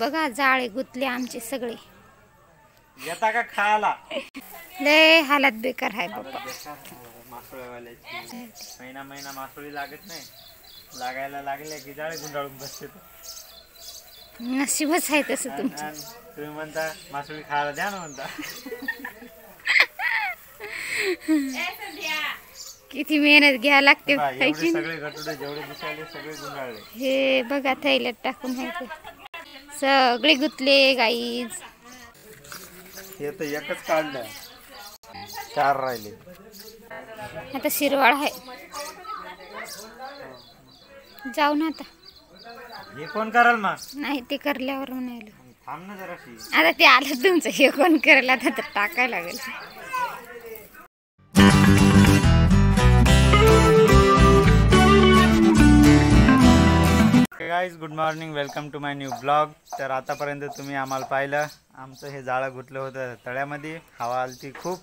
बघा जाळे गुतले आमचे सगळे. येता का खायला? लय हालत बेकार आहे बाबा. मासोळीवाल्याची महिना मासोळी लागत नाही, लागायला लागले की जाळे गुंडाळून बसते. नशीबच आहे तसं तुमचं. तुम्ही म्हणता मासोळी खायला द्या ना म्हणता. किती मेहनत घ्यायला लागते. सगळे गटुडे जेवढे दिसायले सगळे गुंडाळले. हे बघा थैल्यात टाकून आहे सगळे गुतले गाईज. हे तर एकच काढलं, 4 राहिले. आता शिरवाळ आहे, जाऊ ना आता. हे कोण कराल मग? नाही ते करल्यावर म्हणायला थांब ना जराशी. आता ते आलं तुमचं, हे कोण करायला आता तर टाकायला लागेल. Guys good morning, welcome to my new blog. तर आतापर्यंत तुम्ही आम्हाला पाहिलं, आमचं हे जाळं गुतलं होतं तळ्यामध्ये. हवा आलती खूप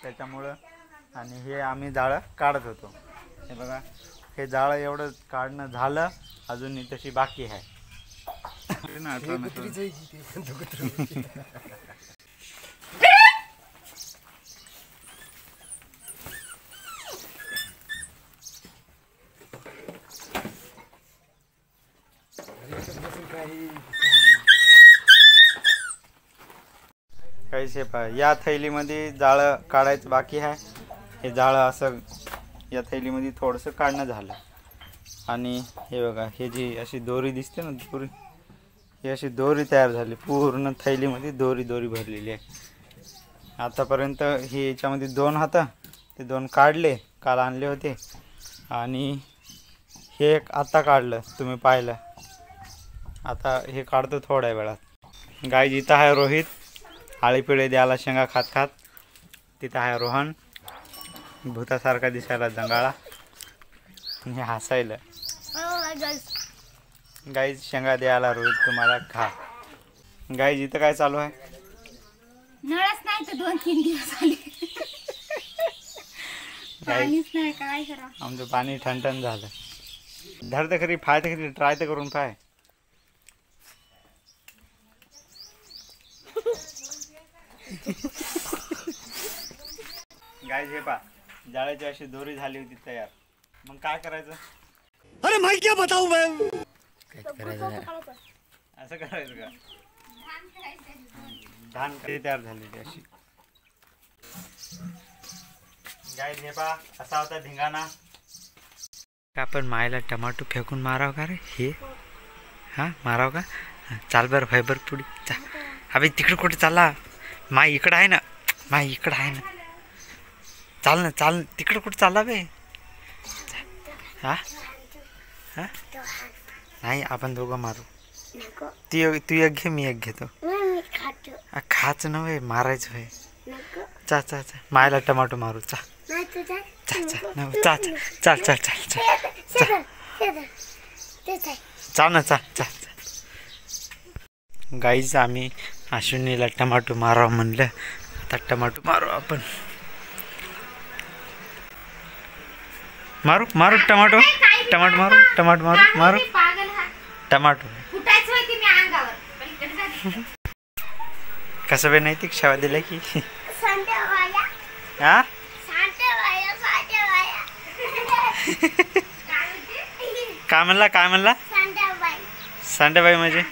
त्याच्यामुळं, आणि हे आम्ही जाळं काढत होतो. हे बघा, हे जाळं एवढं काढणं झालं, अजून तशी बाकी आहे. कैसे पाय या थैलीमध्ये जाळं काढायचं बाकी आहे. हे जाळं असं या थैलीमध्ये थोडंसं काढणं झालं. आणि हे बघा, हे जी अशी दोरी दिसते ना, दोरी, ही अशी दोरी तयार झाली. पूर्ण थैलीमध्ये दोरी भरलेली आहे. आतापर्यंत हे याच्यामध्ये 2 होतं, ते 2 काढले, काल आणले होते. आणि हे एक आता काढलं, तुम्ही पाहिलं. आता हे काढतो थोड्या वेळात. गाय इथं आहे रोहित, आळीपिळे द्यायला शेंगा खात. तिथं आहे रोहन, भूतासारखा दिसायला जंगाळा, आणि हसायला. गाई शेंगा द्यायला रोहित तुम्हाला खा. गाई इथं काय चालू आहे? नळच नाही तर 2-3 दिवस आले. पाणीच नाही, काय करा. आमचं पाणी ठणठण झालं. धर तर खरी, फाय तर खरी, ट्राय तर करून पाय. गाय हे पा, जाळ्याची अशी दोरी झाली होती तयार. मग काय करायचं? अरे मैं क्या बताऊं मैं. असं करायचं का? धान तयार झालेली अशी. गाय हे पा, असा होता धिंगाणा. आपण मायला टमाटो फेकून माराव का रे? हे हा माराव का? चाल बरं फायबर पुढे चा. अबे तिकडे कुठे चालला? माय इकडं आहे ना, माय इकडं आहे ना. चाल ना, चाल, तिकडे कुठे चालला बे? हा हा नाही, आपण दोघं मारू. तू एक घे, मी एक घेतो. खाच नव्हे, मारायचं होय. चा चा चा, मायला टमाटो मारू. चा चा चा चा चा चाल ना, चा चा. गाईच आम्ही अश्विनीला टमाटो मारावं म्हणलं. आता टमाटो मारू आपण. मारू टमाटो मारू टमाटो. कसं बे नैतिक शेवा दिला की हा? काय म्हणला? सांडाबाई म्हणजे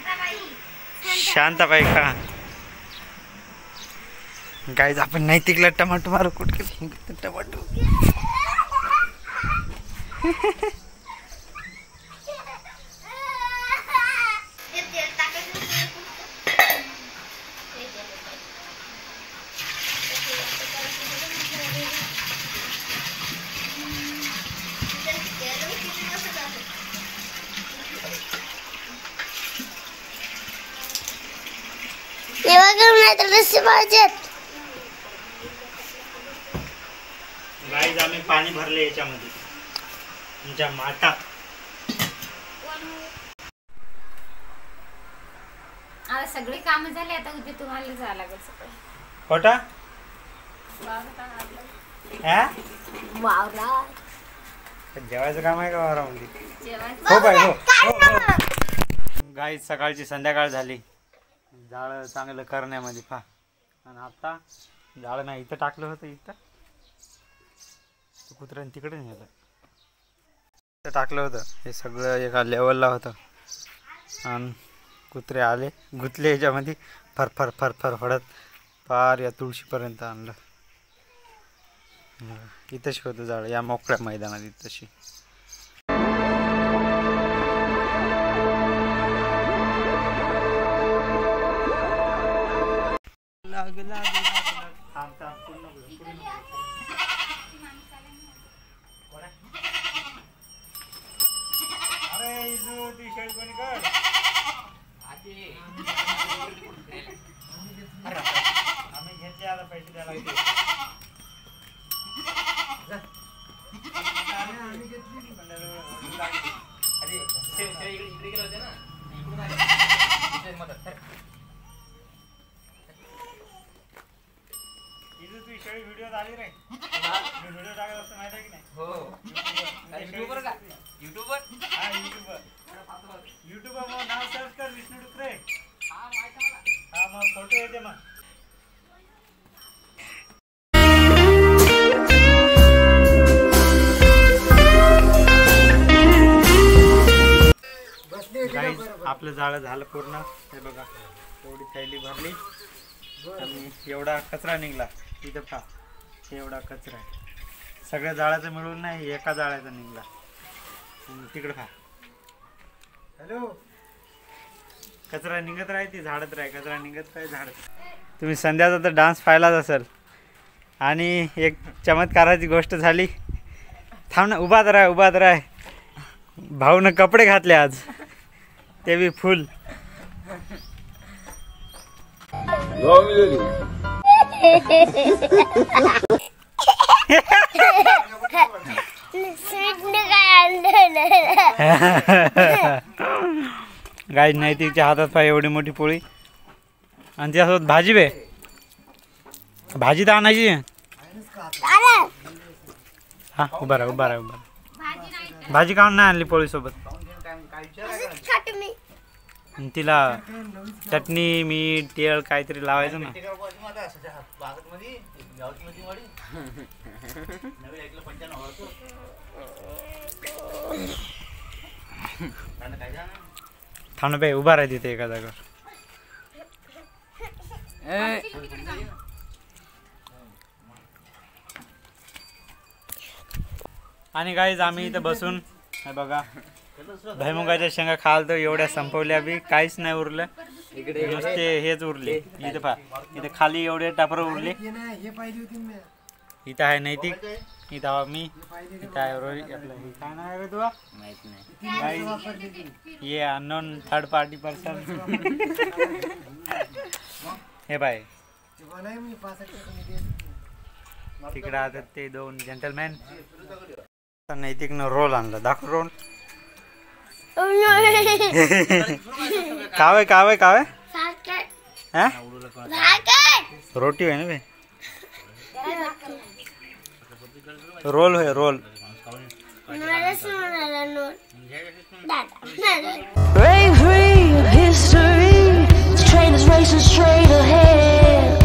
शांताबाई का? गाईज आपण नैतिकला टमाटो मारू. कुठे टमाटो? गाईज आम्ही पाणी भरले याच्यामध्ये, तुमच्या माठात. आता सगळी काम झाली, आता उद्या तुम्हाला जायला लागेल सगळं. खोटा जेवायचं काम आहे का वावरामध्ये? हो बाई, हो. गाईज सकाळची संध्याकाळ झाली. जाळं चांगलं करण्यामध्ये पहा. आणि आता जाळं नाही इथं टाकलं होतं, इथं कुत्र्याने तिकडे नेलं, इथं टाकलं होतं. हे सगळं एका लेवलला होतं आणि कुत्रे आले गुतले याच्यामध्ये, फरफर फरफर फडत पार या तुळशीपर्यंत आणलं. इथंशी होतं जाळं, या मोकळ्या मैदानात इथंशी. आम्ही घेतले आता पैसे द्यायला. व्हिडिओ आली रे, व्हिडिओ टाकत असतो माहिती आहे की नाही? हो युट्यूबर का? युट्यूबर हा युट्यूबर मग नाव सर्च कर विष्णू डुकरे. हा मग फोटो येते मग. आपलं जाळं झालं पूर्ण. हे बघा एवढी थैली भरली आणि एवढा कचरा निघला. इथं पहा एवढा कचरा आहे, सगळ्या जाळ्याचं मिळून नाही, एका जाळ्याचा निघला. तिकडे पहा, हॅलो, कचरा निघत राहते झाडत राहे, कचरा निघत राहे झाडत. तुम्ही संध्याचा तर डान्स पाहिलाच असेल. आणि एक चमत्काराची गोष्ट झाली. थांब ना, उभाच राह उभाच राह. भाऊनं कपडे घातले आज, ते बी फुल. गाय नैतिकच्या हातात पाय एवढी मोठी पोळी आणि त्यासोबत भाजी बे. भाजी तर आणायची. हा उभा राहा उभा राहा उभा राहा. भाजी काढून नाही आणली पोळी सोबत? तिला चटणी मीठ तेल काहीतरी लावायचं ना. थांब बाई, उभा राहा तिथे एका जागेवर. आणि गाईज आम्ही इथं बसून हे बघा भुईमुगाच्या शेंगा खाल तर एवढ्या संपवल्या बी काहीच नाही उरलं. नुसते हेच उरले. इथं पहा, इथं खाली एवढे टापर उरले. इथं आहे नैतिक, इथं आहो मी, इथं आहे रोहित. आपलं काय नाव आहे रे तुला? माहित नाही. ये अननोन थर्ड पार्टी पर्सन. हे बाय तिकडे आता ते दोन जेंटलमॅन. नैतिकनं रोल आणला, दाखव रोल. कावे कावे कावे रोटी आहे ना बे, रोल है role. Bravery of history, train is racing straight ahead.